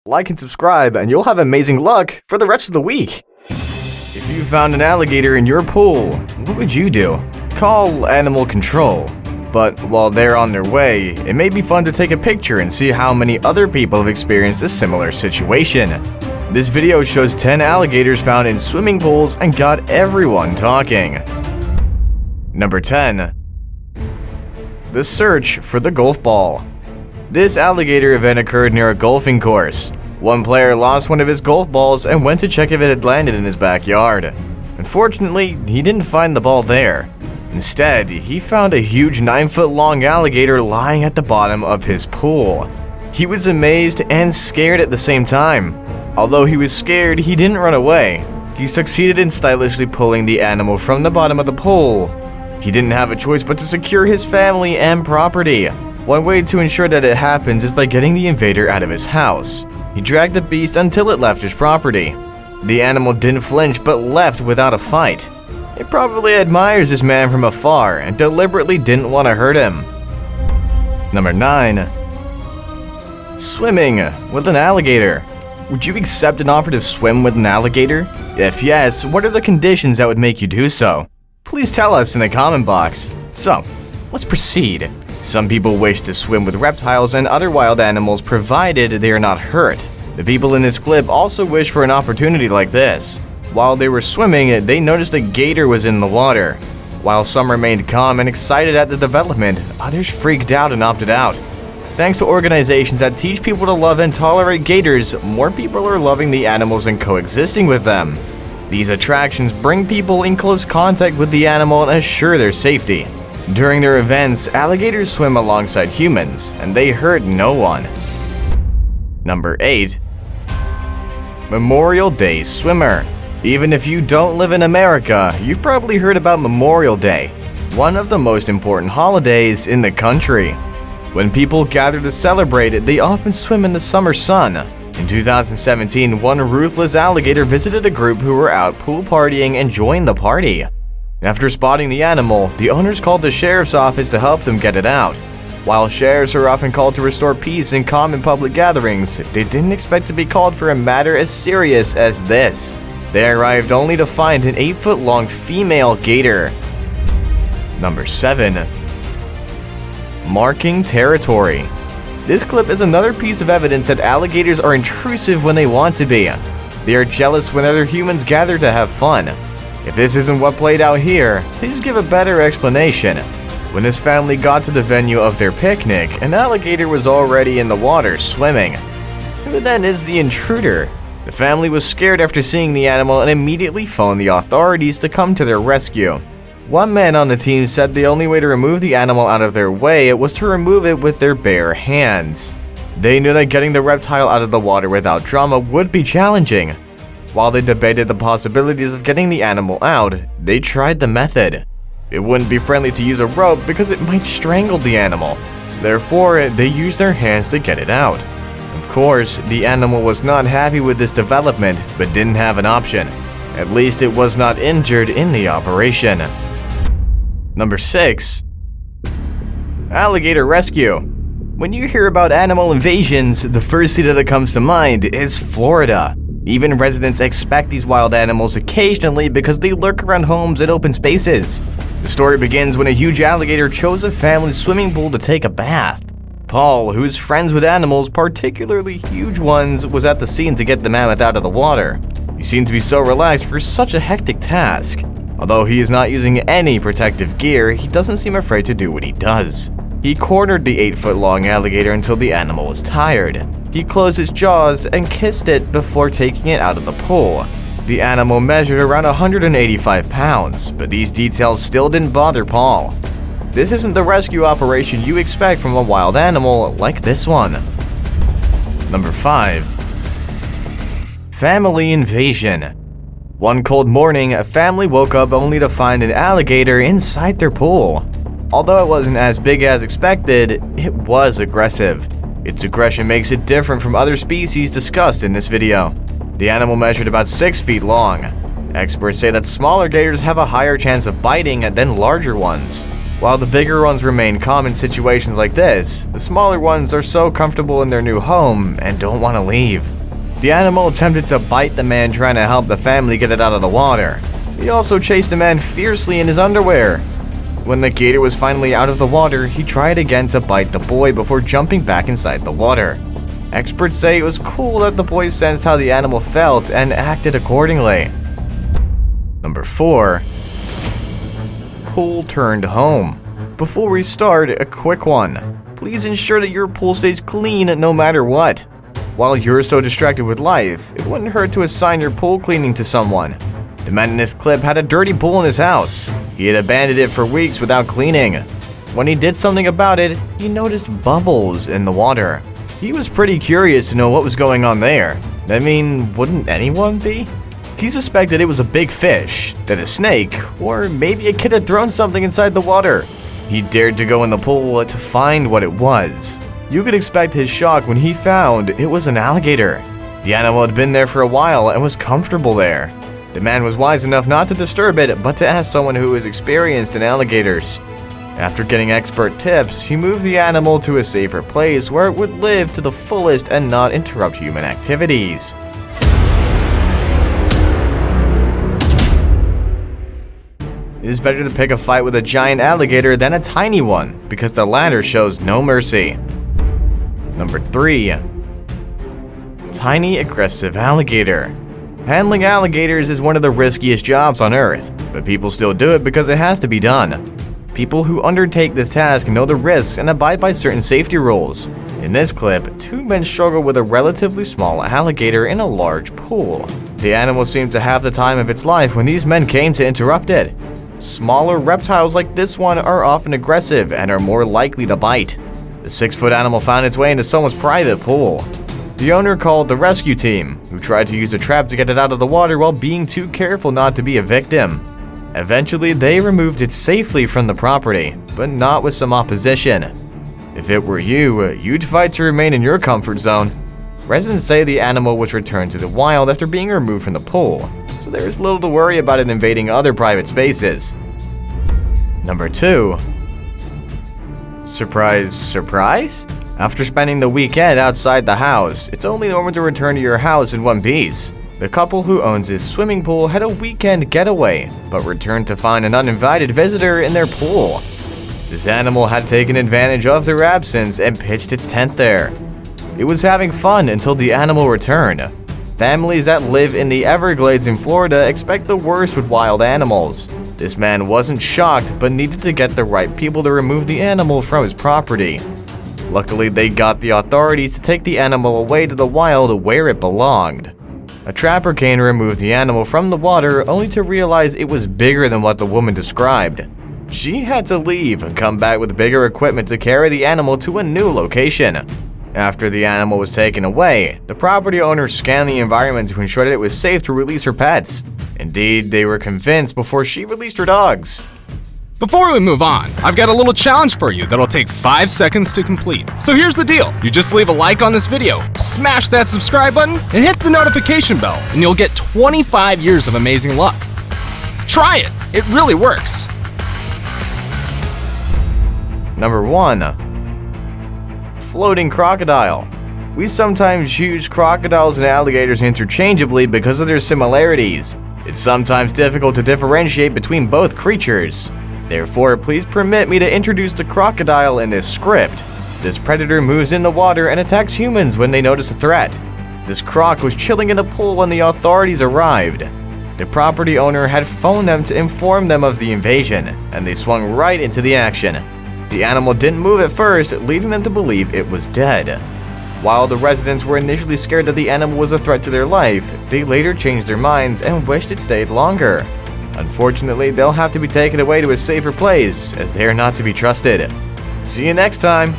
like and subscribe, and you'll have amazing luck for the rest of the week. If you found an alligator in your pool, what would you do? Call animal control. But while they're on their way, it may be fun to take a picture and see how many other people have experienced a similar situation. This video shows 10 alligators found in swimming pools and got everyone talking. Number 10. The search for the golf ball. This alligator event occurred near a golfing course. One player lost one of his golf balls and went to check if it had landed in his backyard. Unfortunately, he didn't find the ball there. Instead, he found a huge 9-foot-long alligator lying at the bottom of his pool. He was amazed and scared at the same time. Although he was scared, he didn't run away. He succeeded in stylishly pulling the animal from the bottom of the pool. He didn't have a choice but to secure his family and property. One way to ensure that it happens is by getting the invader out of his house. He dragged the beast until it left his property. The animal didn't flinch but left without a fight. It probably admires this man from afar and deliberately didn't want to hurt him. Number 9. Swimming with an alligator. Would you accept an offer to swim with an alligator? If yes, what are the conditions that would make you do so? Please tell us in the comment box. So, let's proceed. Some people wish to swim with reptiles and other wild animals provided they are not hurt. The people in this clip also wish for an opportunity like this. While they were swimming, they noticed a gator was in the water. While some remained calm and excited at the development, others freaked out and opted out. Thanks to organizations that teach people to love and tolerate gators, more people are loving the animals and coexisting with them. These attractions bring people in close contact with the animal and assure their safety. During their events, alligators swim alongside humans, and they hurt no one. Number 8. Memorial Day Swimmer. Even if you don't live in America, you've probably heard about Memorial Day, one of the most important holidays in the country. When people gather to celebrate it, they often swim in the summer sun. In 2017, one ruthless alligator visited a group who were out pool partying and joined the party. After spotting the animal, the owners called the sheriff's office to help them get it out. While sheriffs are often called to restore peace and calm in public gatherings, they didn't expect to be called for a matter as serious as this. They arrived only to find an 8-foot-long female gator. Number 7. Marking territory. This clip is another piece of evidence that alligators are intrusive when they want to be. They are jealous when other humans gather to have fun. If this isn't what played out here, please give a better explanation. When this family got to the venue of their picnic, an alligator was already in the water swimming. Who then is the intruder? The family was scared after seeing the animal and immediately phoned the authorities to come to their rescue. One man on the team said the only way to remove the animal out of their way was to remove it with their bare hands. They knew that getting the reptile out of the water without drama would be challenging. While they debated the possibilities of getting the animal out, they tried the method. It wouldn't be friendly to use a rope because it might strangle the animal. Therefore, they used their hands to get it out. Of course, the animal was not happy with this development, but didn't have an option. At least it was not injured in the operation. Number 6. Alligator Rescue. When you hear about animal invasions, the first city that comes to mind is Florida. Even residents expect these wild animals occasionally because they lurk around homes and open spaces. The story begins when a huge alligator chose a family's swimming pool to take a bath. Paul, who is friends with animals, particularly huge ones, was at the scene to get the mammoth out of the water. He seemed to be so relaxed for such a hectic task. Although he is not using any protective gear, he doesn't seem afraid to do what he does. He cornered the 8-foot-long alligator until the animal was tired. He closed its jaws and kissed it before taking it out of the pool. The animal measured around 185 pounds, but these details still didn't bother Paul. This isn't the rescue operation you expect from a wild animal like this one. Number 5. Family invasion. One cold morning, a family woke up only to find an alligator inside their pool. Although it wasn't as big as expected, it was aggressive. Its aggression makes it different from other species discussed in this video. The animal measured about 6 feet long. Experts say that smaller gators have a higher chance of biting than larger ones. While the bigger ones remain calm in situations like this, the smaller ones are so comfortable in their new home and don't want to leave. The animal attempted to bite the man trying to help the family get it out of the water. He also chased the man fiercely in his underwear. When the gator was finally out of the water, he tried again to bite the boy before jumping back inside the water. Experts say it was cool that the boy sensed how the animal felt and acted accordingly. Number 4. Pool turned home. Before we start, a quick one. Please ensure that your pool stays clean no matter what. While you're so distracted with life, it wouldn't hurt to assign your pool cleaning to someone. The man in this clip had a dirty pool in his house. He had abandoned it for weeks without cleaning. When he did something about it, he noticed bubbles in the water. He was pretty curious to know what was going on there. I mean, wouldn't anyone be? He suspected it was a big fish, then a snake, or maybe a kid had thrown something inside the water. He dared to go in the pool to find what it was. You could expect his shock when he found it was an alligator. The animal had been there for a while and was comfortable there. The man was wise enough not to disturb it, but to ask someone who is experienced in alligators. After getting expert tips, he moved the animal to a safer place where it would live to the fullest and not interrupt human activities. It is better to pick a fight with a giant alligator than a tiny one, because the latter shows no mercy. Number 3. Tiny aggressive alligator. Handling alligators is one of the riskiest jobs on Earth, but people still do it because it has to be done. People who undertake this task know the risks and abide by certain safety rules. In this clip, 2 men struggle with a relatively small alligator in a large pool. The animal seemed to have the time of its life when these men came to interrupt it. Smaller reptiles like this one are often aggressive and are more likely to bite. The 6-foot animal found its way into someone's private pool. The owner called the rescue team, who tried to use a trap to get it out of the water while being too careful not to be a victim. Eventually, they removed it safely from the property, but not with some opposition. If it were you, you'd fight to remain in your comfort zone. Residents say the animal was returned to the wild after being removed from the pool, so there is little to worry about it invading other private spaces. Number 2. Surprise, surprise? After spending the weekend outside the house, it's only normal to return to your house in one piece. The couple who owns this swimming pool had a weekend getaway, but returned to find an uninvited visitor in their pool. This animal had taken advantage of their absence and pitched its tent there. It was having fun until the animal returned. Families that live in the Everglades in Florida expect the worst with wild animals. This man wasn't shocked, but needed to get the right people to remove the animal from his property. Luckily, they got the authorities to take the animal away to the wild where it belonged. A trapper came to remove the animal from the water, only to realize it was bigger than what the woman described. She had to leave and come back with bigger equipment to carry the animal to a new location. After the animal was taken away, the property owner scanned the environment to ensure that it was safe to release her pets. Indeed, they were convinced before she released her dogs. Before we move on, I've got a little challenge for you that'll take 5 seconds to complete. So here's the deal. You just leave a like on this video, smash that subscribe button, and hit the notification bell, and you'll get 25 years of amazing luck. Try it. It really works. Number 1. Floating crocodile. We sometimes use crocodiles and alligators interchangeably because of their similarities. It's sometimes difficult to differentiate between both creatures. Therefore, please permit me to introduce the crocodile in this script. This predator moves in the water and attacks humans when they notice a threat. This croc was chilling in a pool when the authorities arrived. The property owner had phoned them to inform them of the invasion, and they swung right into the action. The animal didn't move at first, leading them to believe it was dead. While the residents were initially scared that the animal was a threat to their life, they later changed their minds and wished it stayed longer. Unfortunately, they'll have to be taken away to a safer place, as they are not to be trusted. See you next time!